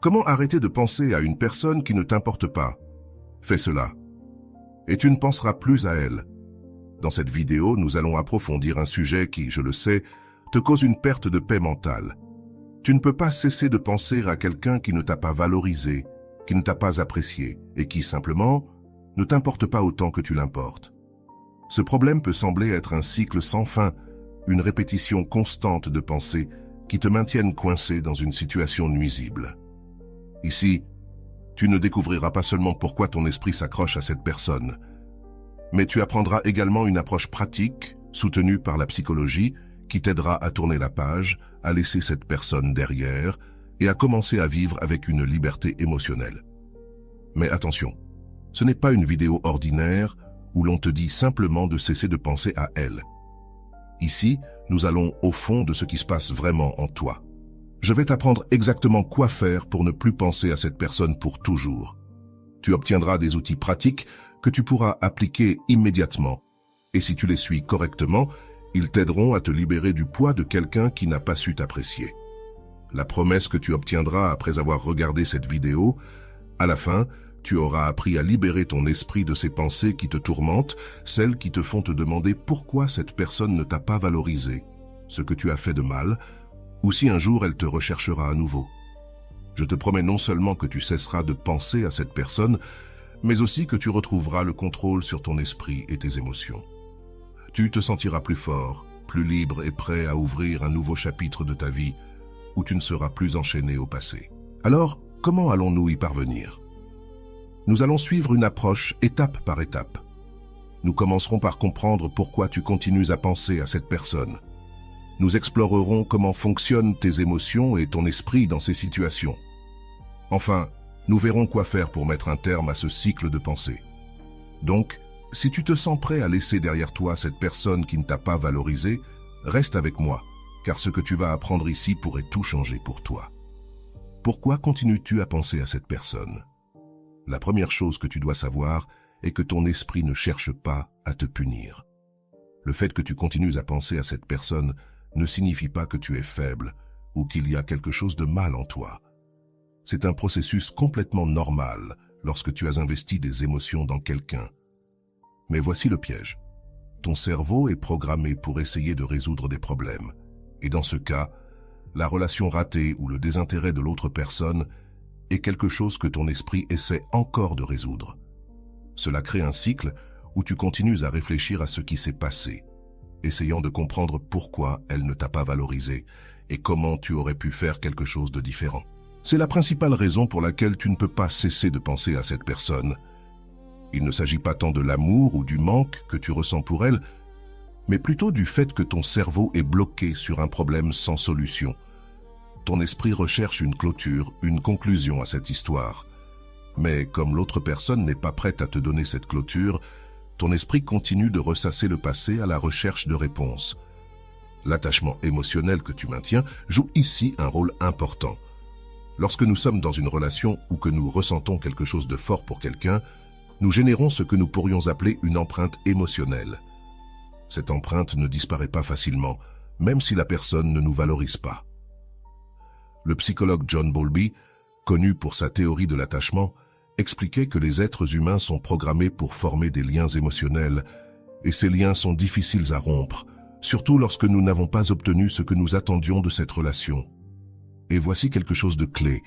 Comment arrêter de penser à une personne qui ne t'importe pas? Fais cela, et tu ne penseras plus à elle. Dans cette vidéo, nous allons approfondir un sujet qui, je le sais, te cause une perte de paix mentale. Tu ne peux pas cesser de penser à quelqu'un qui ne t'a pas valorisé, qui ne t'a pas apprécié, et qui, simplement, ne t'importe pas autant que tu l'importes. Ce problème peut sembler être un cycle sans fin, une répétition constante de pensées qui te maintiennent coincé dans une situation nuisible. Ici, tu ne découvriras pas seulement pourquoi ton esprit s'accroche à cette personne, mais tu apprendras également une approche pratique, soutenue par la psychologie, qui t'aidera à tourner la page, à laisser cette personne derrière et à commencer à vivre avec une liberté émotionnelle. Mais attention, ce n'est pas une vidéo ordinaire où l'on te dit simplement de cesser de penser à elle. Ici, nous allons au fond de ce qui se passe vraiment en toi. Je vais t'apprendre exactement quoi faire pour ne plus penser à cette personne pour toujours. Tu obtiendras des outils pratiques que tu pourras appliquer immédiatement. Et si tu les suis correctement, ils t'aideront à te libérer du poids de quelqu'un qui n'a pas su t'apprécier. La promesse que tu obtiendras après avoir regardé cette vidéo, à la fin, tu auras appris à libérer ton esprit de ces pensées qui te tourmentent, celles qui te font te demander pourquoi cette personne ne t'a pas valorisé, ce que tu as fait de mal, ou si un jour elle te recherchera à nouveau. Je te promets non seulement que tu cesseras de penser à cette personne, mais aussi que tu retrouveras le contrôle sur ton esprit et tes émotions. Tu te sentiras plus fort, plus libre et prêt à ouvrir un nouveau chapitre de ta vie où tu ne seras plus enchaîné au passé. Alors, comment allons-nous y parvenir? Nous allons suivre une approche étape par étape. Nous commencerons par comprendre pourquoi tu continues à penser à cette personne. Nous explorerons comment fonctionnent tes émotions et ton esprit dans ces situations. Enfin, nous verrons quoi faire pour mettre un terme à ce cycle de pensée. Donc, si tu te sens prêt à laisser derrière toi cette personne qui ne t'a pas valorisé, reste avec moi, car ce que tu vas apprendre ici pourrait tout changer pour toi. Pourquoi continues-tu à penser à cette personne? La première chose que tu dois savoir est que ton esprit ne cherche pas à te punir. Le fait que tu continues à penser à cette personne ne signifie pas que tu es faible ou qu'il y a quelque chose de mal en toi. C'est un processus complètement normal lorsque tu as investi des émotions dans quelqu'un. Mais voici le piège. Ton cerveau est programmé pour essayer de résoudre des problèmes. Et dans ce cas, la relation ratée ou le désintérêt de l'autre personne est quelque chose que ton esprit essaie encore de résoudre. Cela crée un cycle où tu continues à réfléchir à ce qui s'est passé, essayant de comprendre pourquoi elle ne t'a pas valorisé et comment tu aurais pu faire quelque chose de différent. C'est la principale raison pour laquelle tu ne peux pas cesser de penser à cette personne. Il ne s'agit pas tant de l'amour ou du manque que tu ressens pour elle, mais plutôt du fait que ton cerveau est bloqué sur un problème sans solution. Ton esprit recherche une clôture, une conclusion à cette histoire. Mais comme l'autre personne n'est pas prête à te donner cette clôture, ton esprit continue de ressasser le passé à la recherche de réponses. L'attachement émotionnel que tu maintiens joue ici un rôle important. Lorsque nous sommes dans une relation ou que nous ressentons quelque chose de fort pour quelqu'un, nous générons ce que nous pourrions appeler une empreinte émotionnelle. Cette empreinte ne disparaît pas facilement, même si la personne ne nous valorise pas. Le psychologue John Bowlby, connu pour sa théorie de l'attachement, expliquait que les êtres humains sont programmés pour former des liens émotionnels, et ces liens sont difficiles à rompre, surtout lorsque nous n'avons pas obtenu ce que nous attendions de cette relation. Et voici quelque chose de clé.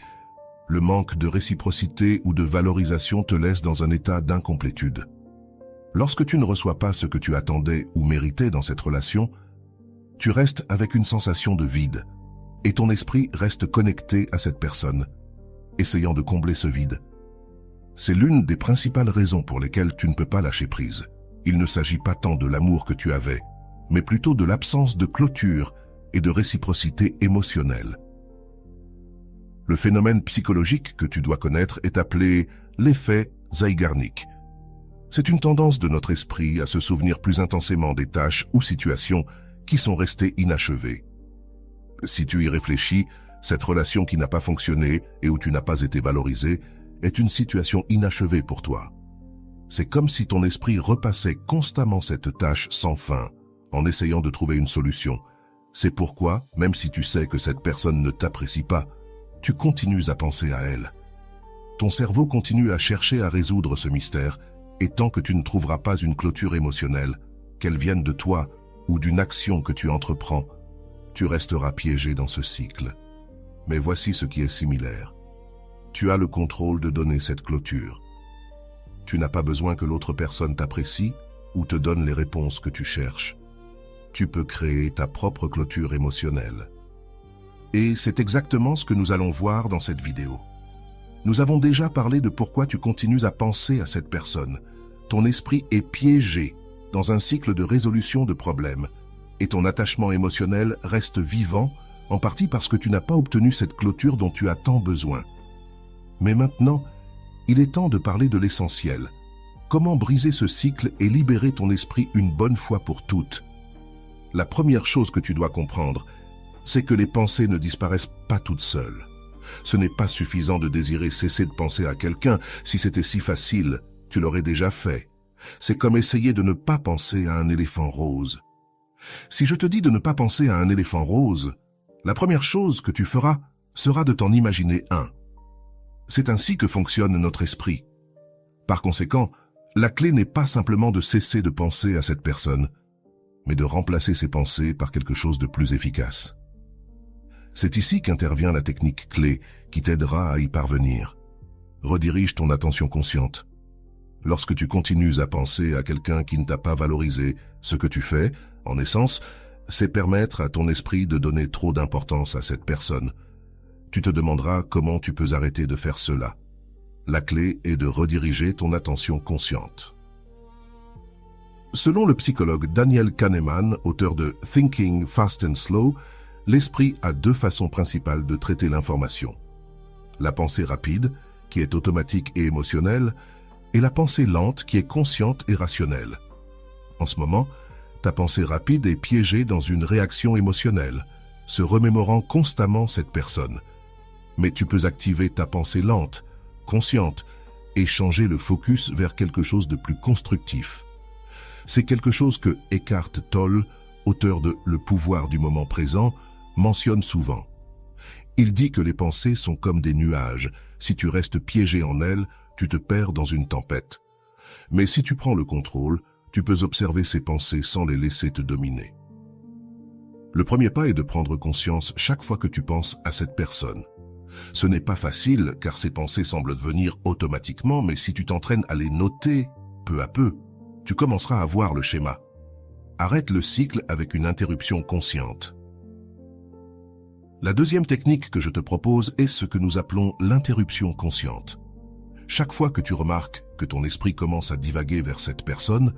Le manque de réciprocité ou de valorisation te laisse dans un état d'incomplétude. Lorsque tu ne reçois pas ce que tu attendais ou méritais dans cette relation, tu restes avec une sensation de vide, et ton esprit reste connecté à cette personne, essayant de combler ce vide. C'est l'une des principales raisons pour lesquelles tu ne peux pas lâcher prise. Il ne s'agit pas tant de l'amour que tu avais, mais plutôt de l'absence de clôture et de réciprocité émotionnelle. Le phénomène psychologique que tu dois connaître est appelé l'effet Zeigarnik. C'est une tendance de notre esprit à se souvenir plus intensément des tâches ou situations qui sont restées inachevées. Si tu y réfléchis, cette relation qui n'a pas fonctionné et où tu n'as pas été valorisé est une situation inachevée pour toi. C'est comme si ton esprit repassait constamment cette tâche sans fin, en essayant de trouver une solution. C'est pourquoi, même si tu sais que cette personne ne t'apprécie pas, tu continues à penser à elle. Ton cerveau continue à chercher à résoudre ce mystère, et tant que tu ne trouveras pas une clôture émotionnelle, qu'elle vienne de toi ou d'une action que tu entreprends, tu resteras piégé dans ce cycle. Mais voici ce qui est similaire. Tu as le contrôle de donner cette clôture. Tu n'as pas besoin que l'autre personne t'apprécie ou te donne les réponses que tu cherches. Tu peux créer ta propre clôture émotionnelle. Et c'est exactement ce que nous allons voir dans cette vidéo. Nous avons déjà parlé de pourquoi tu continues à penser à cette personne. Ton esprit est piégé dans un cycle de résolution de problèmes et ton attachement émotionnel reste vivant, en partie parce que tu n'as pas obtenu cette clôture dont tu as tant besoin. Mais maintenant, il est temps de parler de l'essentiel. Comment briser ce cycle et libérer ton esprit une bonne fois pour toutes? La première chose que tu dois comprendre, c'est que les pensées ne disparaissent pas toutes seules. Ce n'est pas suffisant de désirer cesser de penser à quelqu'un. Si c'était si facile, tu l'aurais déjà fait. C'est comme essayer de ne pas penser à un éléphant rose. Si je te dis de ne pas penser à un éléphant rose, la première chose que tu feras sera de t'en imaginer un. C'est ainsi que fonctionne notre esprit. Par conséquent, la clé n'est pas simplement de cesser de penser à cette personne, mais de remplacer ces pensées par quelque chose de plus efficace. C'est ici qu'intervient la technique clé qui t'aidera à y parvenir. Redirige ton attention consciente. Lorsque tu continues à penser à quelqu'un qui ne t'a pas valorisé, ce que tu fais, en essence, c'est permettre à ton esprit de donner trop d'importance à cette personne. Tu te demanderas comment tu peux arrêter de faire cela. La clé est de rediriger ton attention consciente. Selon le psychologue Daniel Kahneman, auteur de Thinking Fast and Slow, l'esprit a deux façons principales de traiter l'information. La pensée rapide, qui est automatique et émotionnelle, et la pensée lente, qui est consciente et rationnelle. En ce moment, ta pensée rapide est piégée dans une réaction émotionnelle, se remémorant constamment cette personne. Mais tu peux activer ta pensée lente, consciente, et changer le focus vers quelque chose de plus constructif. C'est quelque chose que Eckhart Tolle, auteur de Le pouvoir du moment présent, mentionne souvent. Il dit que les pensées sont comme des nuages. Si tu restes piégé en elles, tu te perds dans une tempête. Mais si tu prends le contrôle, tu peux observer ces pensées sans les laisser te dominer. Le premier pas est de prendre conscience chaque fois que tu penses à cette personne. Ce n'est pas facile car ces pensées semblent venir automatiquement, mais si tu t'entraînes à les noter peu à peu, tu commenceras à voir le schéma. Arrête le cycle avec une interruption consciente. La deuxième technique que je te propose est ce que nous appelons l'interruption consciente. Chaque fois que tu remarques que ton esprit commence à divaguer vers cette personne,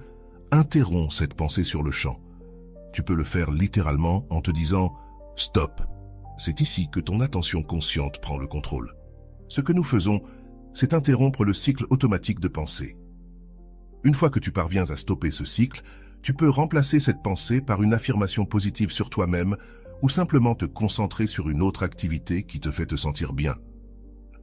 interromps cette pensée sur le champ. Tu peux le faire littéralement en te disant « Stop ». C'est ici que ton attention consciente prend le contrôle. Ce que nous faisons, c'est interrompre le cycle automatique de pensée. Une fois que tu parviens à stopper ce cycle, tu peux remplacer cette pensée par une affirmation positive sur toi-même ou simplement te concentrer sur une autre activité qui te fait te sentir bien.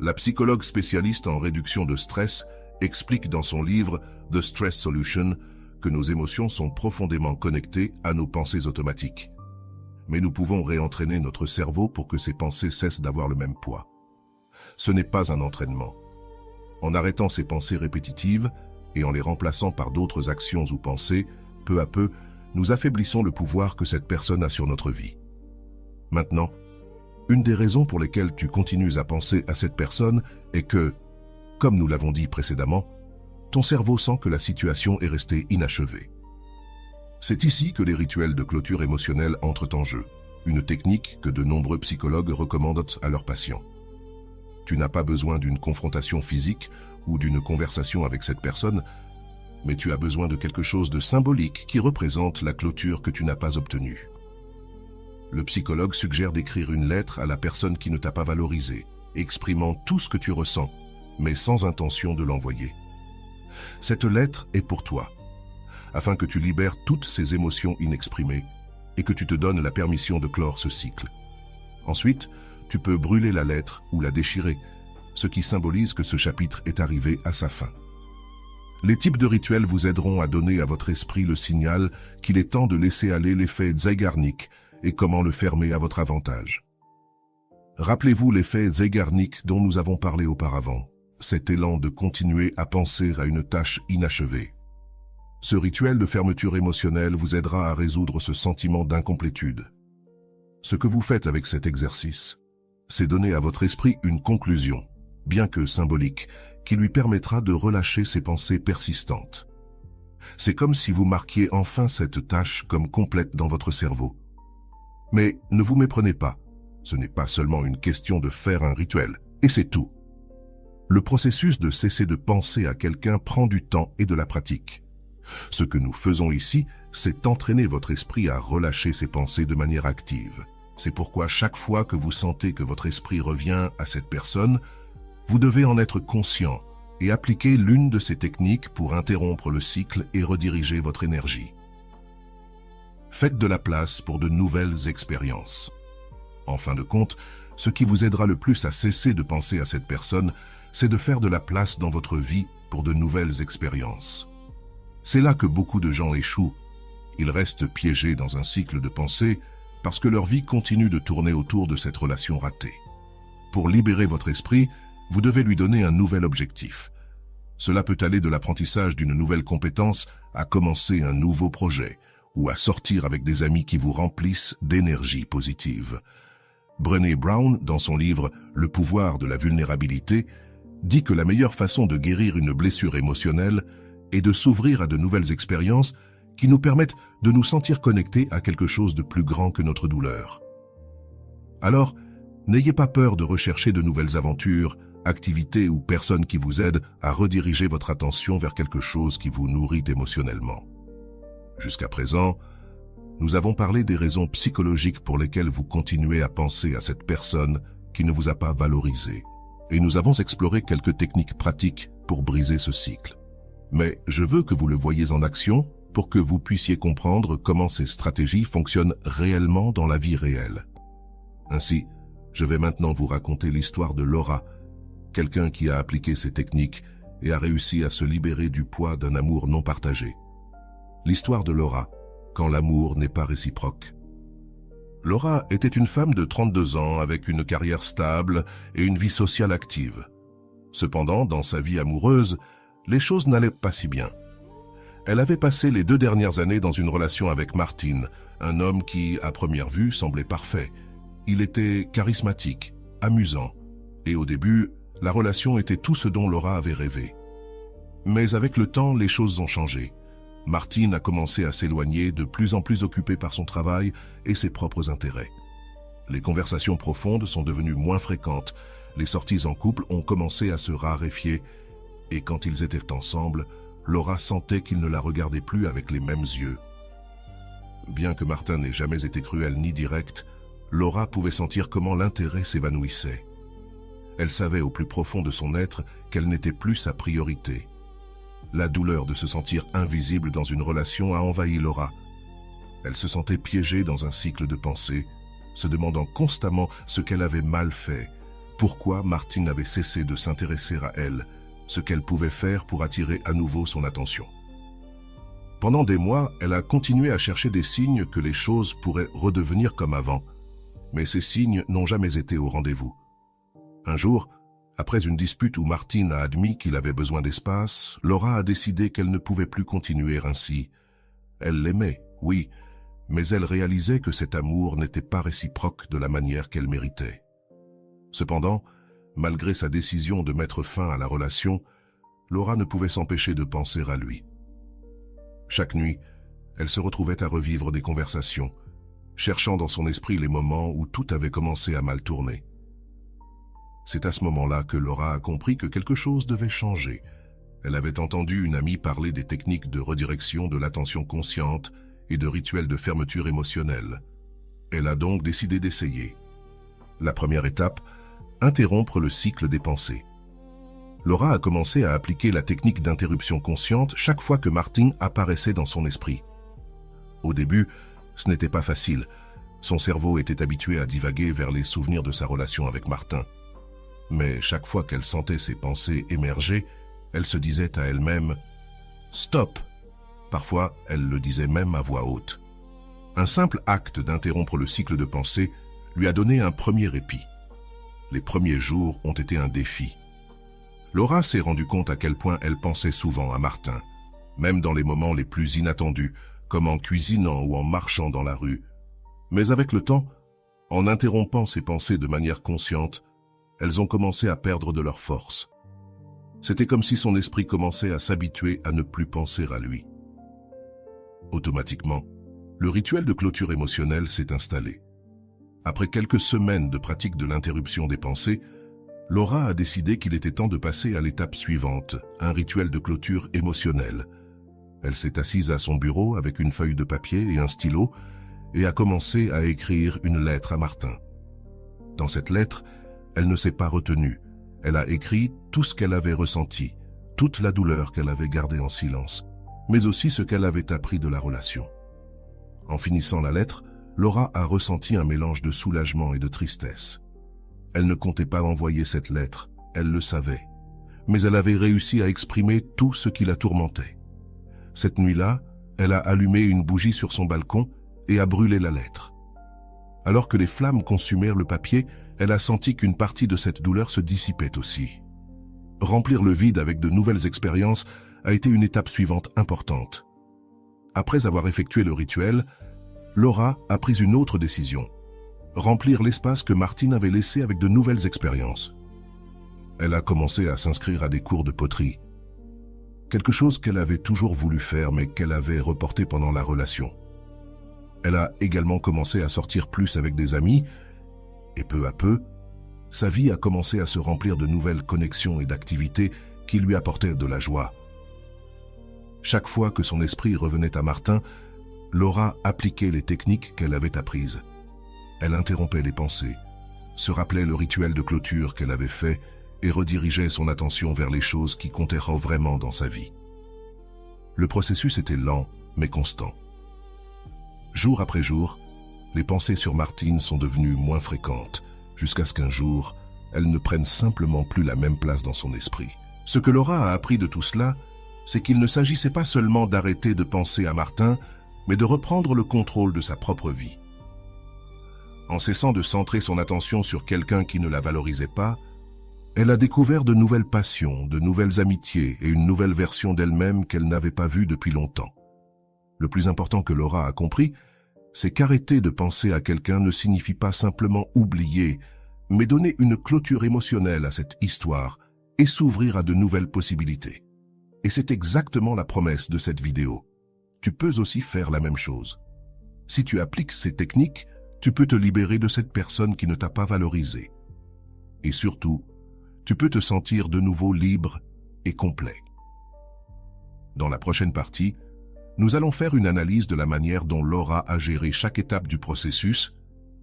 La psychologue spécialiste en réduction de stress explique dans son livre The Stress Solution que nos émotions sont profondément connectées à nos pensées automatiques. Mais nous pouvons réentraîner notre cerveau pour que ces pensées cessent d'avoir le même poids. Ce n'est pas un entraînement. En arrêtant ces pensées répétitives et en les remplaçant par d'autres actions ou pensées, peu à peu, nous affaiblissons le pouvoir que cette personne a sur notre vie. Maintenant, une des raisons pour lesquelles tu continues à penser à cette personne est que, comme nous l'avons dit précédemment, ton cerveau sent que la situation est restée inachevée. C'est ici que les rituels de clôture émotionnelle entrent en jeu, une technique que de nombreux psychologues recommandent à leurs patients. Tu n'as pas besoin d'une confrontation physique ou d'une conversation avec cette personne, mais tu as besoin de quelque chose de symbolique qui représente la clôture que tu n'as pas obtenue. Le psychologue suggère d'écrire une lettre à la personne qui ne t'a pas valorisé, exprimant tout ce que tu ressens, mais sans intention de l'envoyer. Cette lettre est pour toi, afin que tu libères toutes ces émotions inexprimées et que tu te donnes la permission de clore ce cycle. Ensuite, tu peux brûler la lettre ou la déchirer, ce qui symbolise que ce chapitre est arrivé à sa fin. Les types de rituels vous aideront à donner à votre esprit le signal qu'il est temps de laisser aller l'effet Zeigarnik et comment le fermer à votre avantage. Rappelez-vous l'effet Zeigarnik dont nous avons parlé auparavant, cet élan de continuer à penser à une tâche inachevée. Ce rituel de fermeture émotionnelle vous aidera à résoudre ce sentiment d'incomplétude. Ce que vous faites avec cet exercice, c'est donner à votre esprit une conclusion, bien que symbolique, qui lui permettra de relâcher ses pensées persistantes. C'est comme si vous marquiez enfin cette tâche comme complète dans votre cerveau. Mais ne vous méprenez pas, ce n'est pas seulement une question de faire un rituel, et c'est tout. Le processus de cesser de penser à quelqu'un prend du temps et de la pratique. Ce que nous faisons ici, c'est entraîner votre esprit à relâcher ses pensées de manière active. C'est pourquoi chaque fois que vous sentez que votre esprit revient à cette personne, vous devez en être conscient et appliquer l'une de ces techniques pour interrompre le cycle et rediriger votre énergie. Faites de la place pour de nouvelles expériences. En fin de compte, ce qui vous aidera le plus à cesser de penser à cette personne, c'est de faire de la place dans votre vie pour de nouvelles expériences. C'est là que beaucoup de gens échouent. Ils restent piégés dans un cycle de pensée parce que leur vie continue de tourner autour de cette relation ratée. Pour libérer votre esprit, vous devez lui donner un nouvel objectif. Cela peut aller de l'apprentissage d'une nouvelle compétence à commencer un nouveau projet ou à sortir avec des amis qui vous remplissent d'énergie positive. Brené Brown, dans son livre « Le pouvoir de la vulnérabilité », dit que la meilleure façon de guérir une blessure émotionnelle est de s'ouvrir à de nouvelles expériences qui nous permettent de nous sentir connectés à quelque chose de plus grand que notre douleur. Alors, n'ayez pas peur de rechercher de nouvelles aventures, activités ou personnes qui vous aident à rediriger votre attention vers quelque chose qui vous nourrit émotionnellement. Jusqu'à présent, nous avons parlé des raisons psychologiques pour lesquelles vous continuez à penser à cette personne qui ne vous a pas valorisé. Et nous avons exploré quelques techniques pratiques pour briser ce cycle. Mais je veux que vous le voyiez en action pour que vous puissiez comprendre comment ces stratégies fonctionnent réellement dans la vie réelle. Ainsi, je vais maintenant vous raconter l'histoire de Laura, quelqu'un qui a appliqué ces techniques et a réussi à se libérer du poids d'un amour non partagé. L'histoire de Laura, quand l'amour n'est pas réciproque. Laura était une femme de 32 ans avec une carrière stable et une vie sociale active. Cependant, dans sa vie amoureuse, les choses n'allaient pas si bien. Elle avait passé les 2 dernières années dans une relation avec Martin, un homme qui, à première vue, semblait parfait. Il était charismatique, amusant, et au début, la relation était tout ce dont Laura avait rêvé. Mais avec le temps, les choses ont changé. Martin a commencé à s'éloigner, de plus en plus occupé par son travail et ses propres intérêts. Les conversations profondes sont devenues moins fréquentes, les sorties en couple ont commencé à se raréfier, et quand ils étaient ensemble, Laura sentait qu'il ne la regardait plus avec les mêmes yeux. Bien que Martin n'ait jamais été cruel ni direct, Laura pouvait sentir comment l'intérêt s'évanouissait. Elle savait au plus profond de son être qu'elle n'était plus sa priorité. La douleur de se sentir invisible dans une relation a envahi Laura. Elle se sentait piégée dans un cycle de pensée, se demandant constamment ce qu'elle avait mal fait, pourquoi Martin avait cessé de s'intéresser à elle, ce qu'elle pouvait faire pour attirer à nouveau son attention. Pendant des mois, elle a continué à chercher des signes que les choses pourraient redevenir comme avant, mais ces signes n'ont jamais été au rendez-vous. Un jour, après une dispute où Martin a admis qu'il avait besoin d'espace, Laura a décidé qu'elle ne pouvait plus continuer ainsi. Elle l'aimait, oui, mais elle réalisait que cet amour n'était pas réciproque de la manière qu'elle méritait. Cependant, malgré sa décision de mettre fin à la relation, Laura ne pouvait s'empêcher de penser à lui. Chaque nuit, elle se retrouvait à revivre des conversations, cherchant dans son esprit les moments où tout avait commencé à mal tourner. C'est à ce moment-là que Laura a compris que quelque chose devait changer. Elle avait entendu une amie parler des techniques de redirection de l'attention consciente et de rituels de fermeture émotionnelle. Elle a donc décidé d'essayer. La première étape, interrompre le cycle des pensées. Laura a commencé à appliquer la technique d'interruption consciente chaque fois que Martin apparaissait dans son esprit. Au début, ce n'était pas facile. Son cerveau était habitué à divaguer vers les souvenirs de sa relation avec Martin. Mais chaque fois qu'elle sentait ses pensées émerger, elle se disait à elle-même « Stop !» Parfois, elle le disait même à voix haute. Un simple acte d'interrompre le cycle de pensée lui a donné un premier répit. Les premiers jours ont été un défi. Laura s'est rendue compte à quel point elle pensait souvent à Martin, même dans les moments les plus inattendus, comme en cuisinant ou en marchant dans la rue. Mais avec le temps, en interrompant ces pensées de manière consciente, elles ont commencé à perdre de leur force. C'était comme si son esprit commençait à s'habituer à ne plus penser à lui. Automatiquement, le rituel de clôture émotionnelle s'est installé. Après quelques semaines de pratique de l'interruption des pensées, Laura a décidé qu'il était temps de passer à l'étape suivante, un rituel de clôture émotionnelle. Elle s'est assise à son bureau avec une feuille de papier et un stylo et a commencé à écrire une lettre à Martin. Dans cette lettre, elle ne s'est pas retenue. Elle a écrit tout ce qu'elle avait ressenti, toute la douleur qu'elle avait gardée en silence, mais aussi ce qu'elle avait appris de la relation. En finissant la lettre, Laura a ressenti un mélange de soulagement et de tristesse. Elle ne comptait pas envoyer cette lettre, elle le savait, mais elle avait réussi à exprimer tout ce qui la tourmentait. Cette nuit-là, elle a allumé une bougie sur son balcon et a brûlé la lettre. Alors que les flammes consumèrent le papier, elle a senti qu'une partie de cette douleur se dissipait aussi. Remplir le vide avec de nouvelles expériences a été une étape suivante importante. Après avoir effectué le rituel, Laura a pris une autre décision, remplir l'espace que Martine avait laissé avec de nouvelles expériences. Elle a commencé à s'inscrire à des cours de poterie, quelque chose qu'elle avait toujours voulu faire mais qu'elle avait reporté pendant la relation. Elle a également commencé à sortir plus avec des amis, et peu à peu, sa vie a commencé à se remplir de nouvelles connexions et d'activités qui lui apportaient de la joie. Chaque fois que son esprit revenait à Martin, Laura appliquait les techniques qu'elle avait apprises. Elle interrompait les pensées, se rappelait le rituel de clôture qu'elle avait fait et redirigeait son attention vers les choses qui comptaient vraiment dans sa vie. Le processus était lent, mais constant. Jour après jour, les pensées sur Martine sont devenues moins fréquentes, jusqu'à ce qu'un jour, elles ne prennent simplement plus la même place dans son esprit. Ce que Laura a appris de tout cela, c'est qu'il ne s'agissait pas seulement d'arrêter de penser à Martin, mais de reprendre le contrôle de sa propre vie. En cessant de centrer son attention sur quelqu'un qui ne la valorisait pas, elle a découvert de nouvelles passions, de nouvelles amitiés et une nouvelle version d'elle-même qu'elle n'avait pas vue depuis longtemps. Le plus important que Laura a compris, c'est qu'arrêter de penser à quelqu'un ne signifie pas simplement oublier, mais donner une clôture émotionnelle à cette histoire et s'ouvrir à de nouvelles possibilités. Et c'est exactement la promesse de cette vidéo. Tu peux aussi faire la même chose. Si tu appliques ces techniques, tu peux te libérer de cette personne qui ne t'a pas valorisé. Et surtout, tu peux te sentir de nouveau libre et complet. Dans la prochaine partie, nous allons faire une analyse de la manière dont Laura a géré chaque étape du processus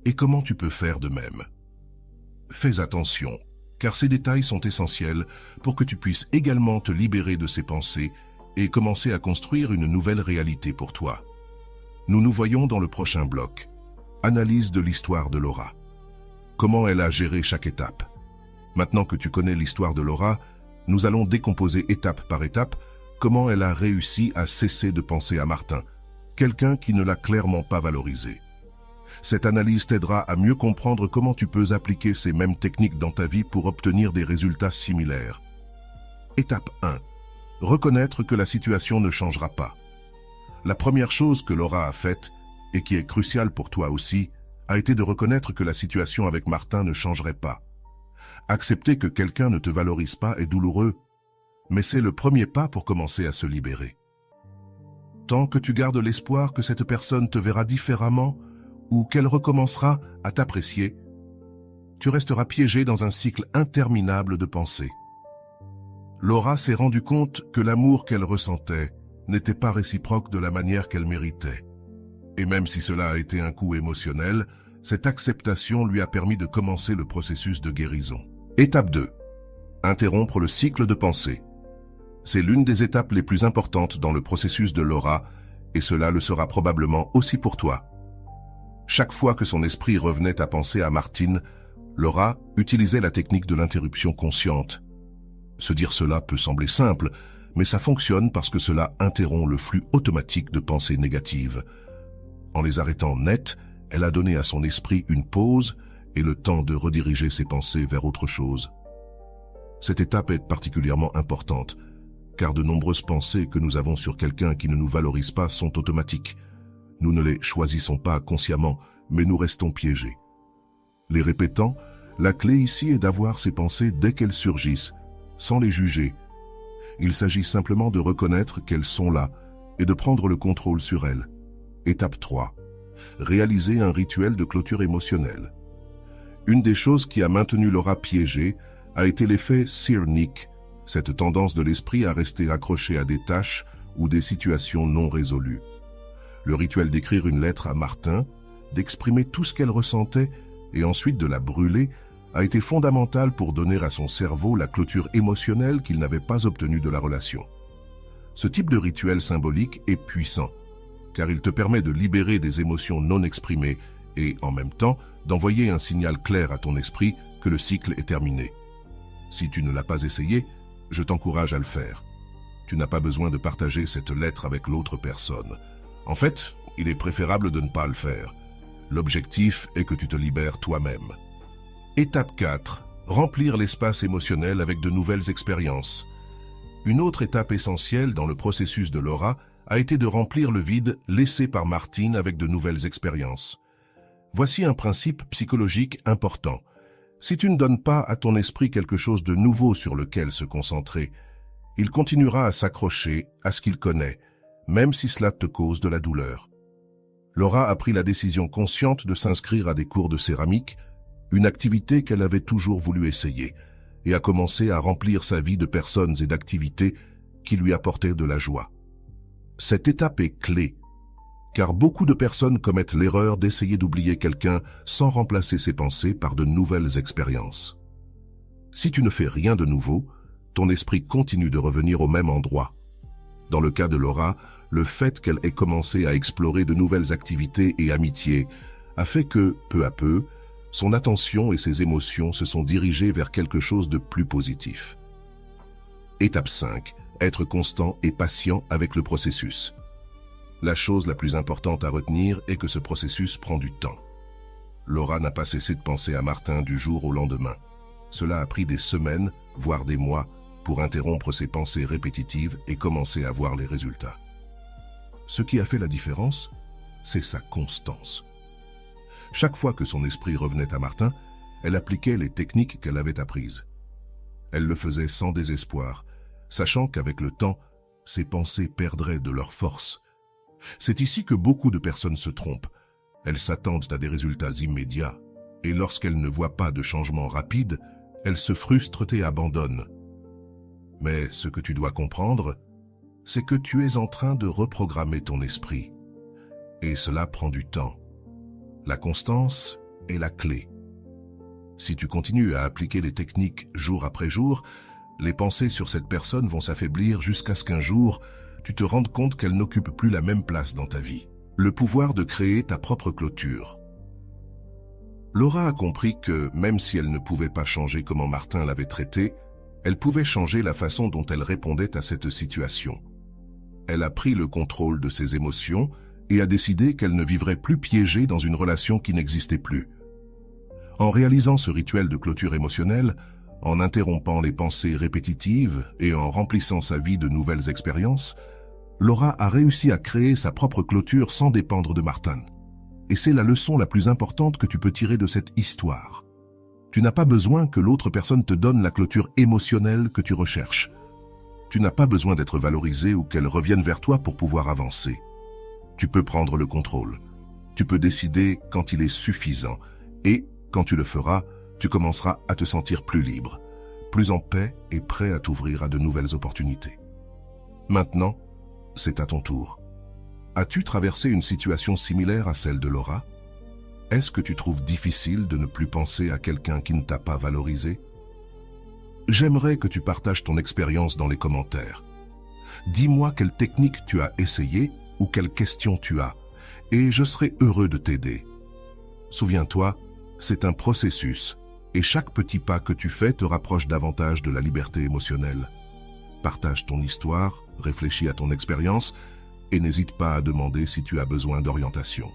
et comment tu peux faire de même. Fais attention, car ces détails sont essentiels pour que tu puisses également te libérer de ces pensées et commencer à construire une nouvelle réalité pour toi. Nous nous voyons dans le prochain bloc. Analyse de l'histoire de Laura. Comment elle a géré chaque étape. Maintenant que tu connais l'histoire de Laura, nous allons décomposer étape par étape comment elle a réussi à cesser de penser à Martin, quelqu'un qui ne l'a clairement pas valorisé. Cette analyse t'aidera à mieux comprendre comment tu peux appliquer ces mêmes techniques dans ta vie pour obtenir des résultats similaires. Étape 1. Reconnaître que la situation ne changera pas. La première chose que Laura a faite, et qui est cruciale pour toi aussi, a été de reconnaître que la situation avec Martin ne changerait pas. Accepter que quelqu'un ne te valorise pas est douloureux, mais c'est le premier pas pour commencer à se libérer. Tant que tu gardes l'espoir que cette personne te verra différemment ou qu'elle recommencera à t'apprécier, tu resteras piégé dans un cycle interminable de pensées. Laura s'est rendue compte que l'amour qu'elle ressentait n'était pas réciproque de la manière qu'elle méritait. Et même si cela a été un coup émotionnel, cette acceptation lui a permis de commencer le processus de guérison. Étape 2. Interrompre le cycle de pensée. C'est l'une des étapes les plus importantes dans le processus de Laura, et cela le sera probablement aussi pour toi. Chaque fois que son esprit revenait à penser à Martine, Laura utilisait la technique de l'interruption consciente. Se dire cela peut sembler simple, mais ça fonctionne parce que cela interrompt le flux automatique de pensées négatives. En les arrêtant net, elle a donné à son esprit une pause et le temps de rediriger ses pensées vers autre chose. Cette étape est particulièrement importante, car de nombreuses pensées que nous avons sur quelqu'un qui ne nous valorise pas sont automatiques. Nous ne les choisissons pas consciemment, mais nous restons piégés. Les répétant, la clé ici est d'avoir ces pensées dès qu'elles surgissent, sans les juger. Il s'agit simplement de reconnaître qu'elles sont là et de prendre le contrôle sur elles. Étape 3. Réaliser un rituel de clôture émotionnelle. Une des choses qui a maintenu Laura piégée a été l'effet Sear-Nick, cette tendance de l'esprit à rester accroché à des tâches ou des situations non résolues. Le rituel d'écrire une lettre à Martin, d'exprimer tout ce qu'elle ressentait et ensuite de la brûler, a été fondamental pour donner à son cerveau la clôture émotionnelle qu'il n'avait pas obtenue de la relation. Ce type de rituel symbolique est puissant, car il te permet de libérer des émotions non exprimées et, en même temps, d'envoyer un signal clair à ton esprit que le cycle est terminé. Si tu ne l'as pas essayé, je t'encourage à le faire. Tu n'as pas besoin de partager cette lettre avec l'autre personne. En fait, il est préférable de ne pas le faire. L'objectif est que tu te libères toi-même. Étape 4. Remplir l'espace émotionnel avec de nouvelles expériences. Une autre étape essentielle dans le processus de Laura a été de remplir le vide laissé par Martin avec de nouvelles expériences. Voici un principe psychologique important. Si tu ne donnes pas à ton esprit quelque chose de nouveau sur lequel se concentrer, il continuera à s'accrocher à ce qu'il connaît, même si cela te cause de la douleur. Laura a pris la décision consciente de s'inscrire à des cours de céramique, une activité qu'elle avait toujours voulu essayer, et a commencé à remplir sa vie de personnes et d'activités qui lui apportaient de la joie. Cette étape est clé, car beaucoup de personnes commettent l'erreur d'essayer d'oublier quelqu'un sans remplacer ses pensées par de nouvelles expériences. Si tu ne fais rien de nouveau, ton esprit continue de revenir au même endroit. Dans le cas de Laura, le fait qu'elle ait commencé à explorer de nouvelles activités et amitiés a fait que, peu à peu, son attention et ses émotions se sont dirigées vers quelque chose de plus positif. Étape 5. Être constant et patient avec le processus. La chose la plus importante à retenir est que ce processus prend du temps. Laura n'a pas cessé de penser à Martin du jour au lendemain. Cela a pris des semaines, voire des mois, pour interrompre ses pensées répétitives et commencer à voir les résultats. Ce qui a fait la différence, c'est sa constance. Chaque fois que son esprit revenait à Martin, elle appliquait les techniques qu'elle avait apprises. Elle le faisait sans désespoir, sachant qu'avec le temps, ses pensées perdraient de leur force. C'est ici que beaucoup de personnes se trompent. Elles s'attendent à des résultats immédiats, et lorsqu'elles ne voient pas de changement rapide, elles se frustrent et abandonnent. Mais ce que tu dois comprendre, c'est que tu es en train de reprogrammer ton esprit. Et cela prend du temps. La constance est la clé. Si tu continues à appliquer les techniques jour après jour, les pensées sur cette personne vont s'affaiblir jusqu'à ce qu'un jour, tu te rendes compte qu'elle n'occupe plus la même place dans ta vie. Le pouvoir de créer ta propre clôture. Laura a compris que, même si elle ne pouvait pas changer comment Martin l'avait traitée, elle pouvait changer la façon dont elle répondait à cette situation. Elle a pris le contrôle de ses émotions et a décidé qu'elle ne vivrait plus piégée dans une relation qui n'existait plus. En réalisant ce rituel de clôture émotionnelle, en interrompant les pensées répétitives et en remplissant sa vie de nouvelles expériences, Laura a réussi à créer sa propre clôture sans dépendre de Martin. Et c'est la leçon la plus importante que tu peux tirer de cette histoire. Tu n'as pas besoin que l'autre personne te donne la clôture émotionnelle que tu recherches. Tu n'as pas besoin d'être valorisé ou qu'elle revienne vers toi pour pouvoir avancer. Tu peux prendre le contrôle. Tu peux décider quand il est suffisant. Et, quand tu le feras, tu commenceras à te sentir plus libre, plus en paix et prêt à t'ouvrir à de nouvelles opportunités. Maintenant, c'est à ton tour. As-tu traversé une situation similaire à celle de Laura? Est-ce que tu trouves difficile de ne plus penser à quelqu'un qui ne t'a pas valorisé? J'aimerais que tu partages ton expérience dans les commentaires. Dis-moi quelle technique tu as essayé ou quelles questions tu as, et je serai heureux de t'aider. Souviens-toi, c'est un processus, et chaque petit pas que tu fais te rapproche davantage de la liberté émotionnelle. Partage ton histoire, réfléchis à ton expérience, et n'hésite pas à demander si tu as besoin d'orientation.